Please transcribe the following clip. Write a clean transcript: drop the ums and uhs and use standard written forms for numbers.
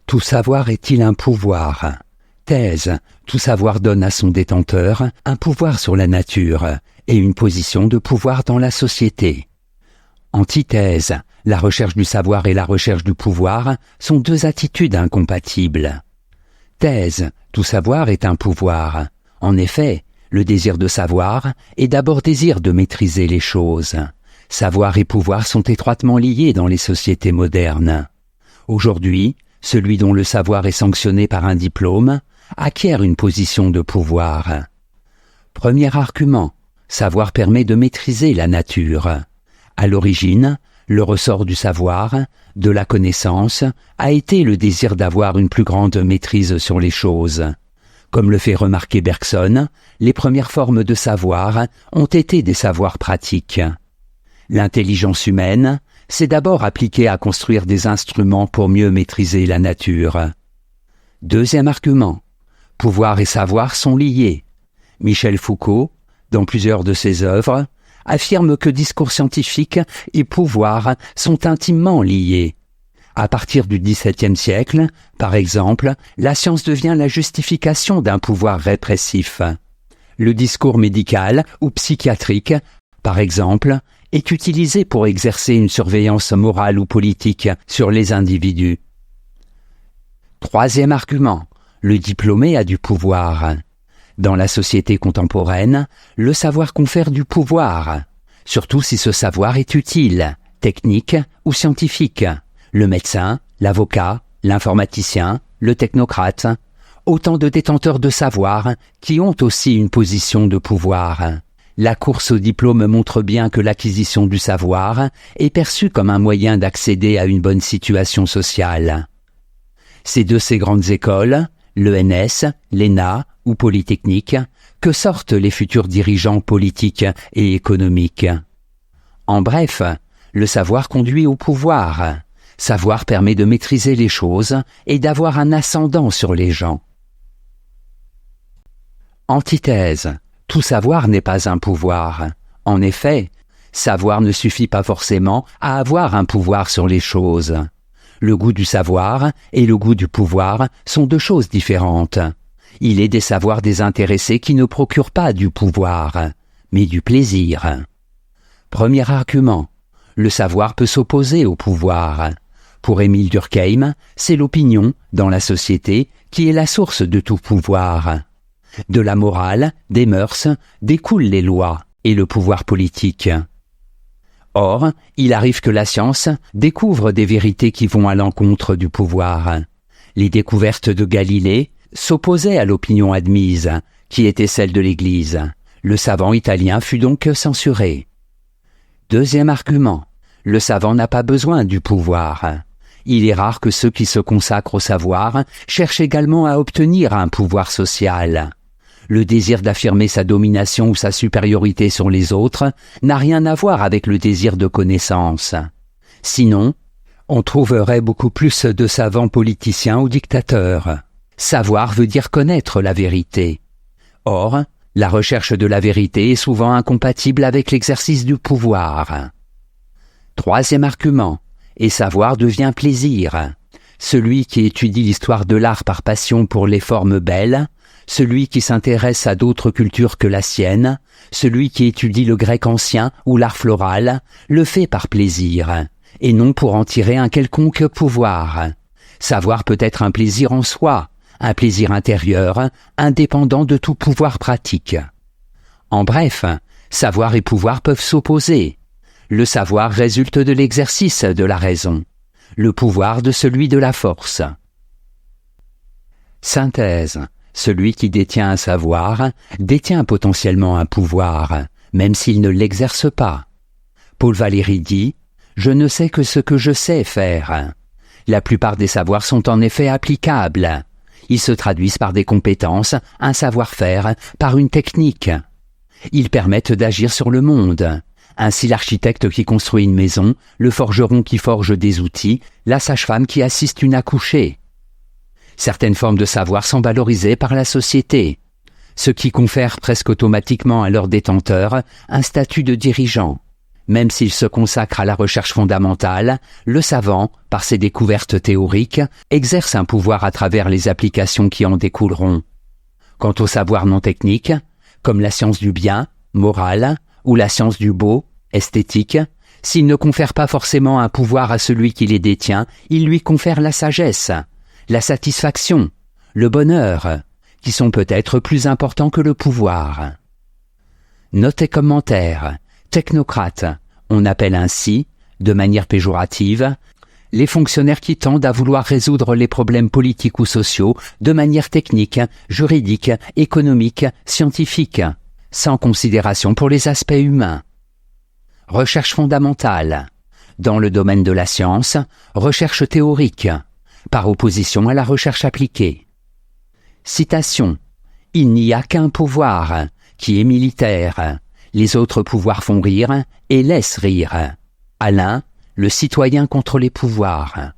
Tout savoir est-il un pouvoir? Thèse. Tout savoir donne à son détenteur un pouvoir sur la nature et une position de pouvoir dans la société. Antithèse. La recherche du savoir et la recherche du pouvoir sont deux attitudes incompatibles. Thèse. Tout savoir est un pouvoir. En effet, le désir de savoir est d'abord désir de maîtriser les choses. Savoir et pouvoir sont étroitement liés dans les sociétés modernes. Aujourd'hui, celui dont le savoir est sanctionné par un diplôme acquiert une position de pouvoir. Premier argument, savoir permet de maîtriser la nature. À l'origine, le ressort du savoir, de la connaissance, a été le désir d'avoir une plus grande maîtrise sur les choses. Comme le fait remarquer Bergson, les premières formes de savoir ont été des savoirs pratiques. L'intelligence humaine s'est d'abord appliquée à construire des instruments pour mieux maîtriser la nature. Deuxième argument, pouvoir et savoir sont liés. Michel Foucault, dans plusieurs de ses œuvres, affirme que discours scientifique et pouvoir sont intimement liés. À partir du XVIIe siècle, par exemple, la science devient la justification d'un pouvoir répressif. Le discours médical ou psychiatrique, par exemple, est utilisé pour exercer une surveillance morale ou politique sur les individus. Troisième argument, le diplômé a du pouvoir. Dans la société contemporaine, le savoir confère du pouvoir, surtout si ce savoir est utile, technique ou scientifique. Le médecin, l'avocat, l'informaticien, le technocrate, autant de détenteurs de savoir qui ont aussi une position de pouvoir. La course au diplôme montre bien que l'acquisition du savoir est perçue comme un moyen d'accéder à une bonne situation sociale. C'est de ces grandes écoles, l'ENS, l'ENA ou Polytechnique, que sortent les futurs dirigeants politiques et économiques. En bref, le savoir conduit au pouvoir. Savoir permet de maîtriser les choses et d'avoir un ascendant sur les gens. Antithèse. Tout savoir n'est pas un pouvoir. En effet, savoir ne suffit pas forcément à avoir un pouvoir sur les choses. Le goût du savoir et le goût du pouvoir sont deux choses différentes. Il est des savoirs désintéressés qui ne procurent pas du pouvoir, mais du plaisir. Premier argument, le savoir peut s'opposer au pouvoir. Pour Émile Durkheim, c'est l'opinion, dans la société, qui est la source de tout pouvoir. De la morale, des mœurs, découlent les lois et le pouvoir politique. Or, il arrive que la science découvre des vérités qui vont à l'encontre du pouvoir. Les découvertes de Galilée s'opposaient à l'opinion admise, qui était celle de l'Église. Le savant italien fut donc censuré. Deuxième argument, le savant n'a pas besoin du pouvoir. Il est rare que ceux qui se consacrent au savoir cherchent également à obtenir un pouvoir social. Le désir d'affirmer sa domination ou sa supériorité sur les autres n'a rien à voir avec le désir de connaissance. Sinon, on trouverait beaucoup plus de savants politiciens ou dictateurs. Savoir veut dire connaître la vérité. Or, la recherche de la vérité est souvent incompatible avec l'exercice du pouvoir. Troisième argument, et savoir devient plaisir. Celui qui étudie l'histoire de l'art par passion pour les formes belles, celui qui s'intéresse à d'autres cultures que la sienne, celui qui étudie le grec ancien ou l'art floral, le fait par plaisir, et non pour en tirer un quelconque pouvoir. Savoir peut être un plaisir en soi, un plaisir intérieur, indépendant de tout pouvoir pratique. En bref, savoir et pouvoir peuvent s'opposer. Le savoir résulte de l'exercice de la raison, le pouvoir de celui de la force. Synthèse. Celui qui détient un savoir détient potentiellement un pouvoir, même s'il ne l'exerce pas. Paul Valéry dit « Je ne sais que ce que je sais faire ». La plupart des savoirs sont en effet applicables. Ils se traduisent par des compétences, un savoir-faire, par une technique. Ils permettent d'agir sur le monde. Ainsi l'architecte qui construit une maison, le forgeron qui forge des outils, la sage-femme qui assiste une accouchée. Certaines formes de savoir sont valorisées par la société, ce qui confère presque automatiquement à leurs détenteurs un statut de dirigeant. Même s'il se consacre à la recherche fondamentale, le savant, par ses découvertes théoriques, exerce un pouvoir à travers les applications qui en découleront. Quant au savoir non technique, comme la science du bien, morale, ou la science du beau, esthétique, s'il ne confère pas forcément un pouvoir à celui qui les détient, il lui confère la sagesse, la satisfaction, le bonheur, qui sont peut-être plus importants que le pouvoir. Note et commentaire. Technocrate, on appelle ainsi, de manière péjorative, les fonctionnaires qui tendent à vouloir résoudre les problèmes politiques ou sociaux de manière technique, juridique, économique, scientifique, sans considération pour les aspects humains. Recherche fondamentale. Dans le domaine de la science, recherche théorique, par opposition à la recherche appliquée. Citation. Il n'y a qu'un pouvoir, qui est militaire. Les autres pouvoirs font rire et laissent rire. Alain, le citoyen contre les pouvoirs.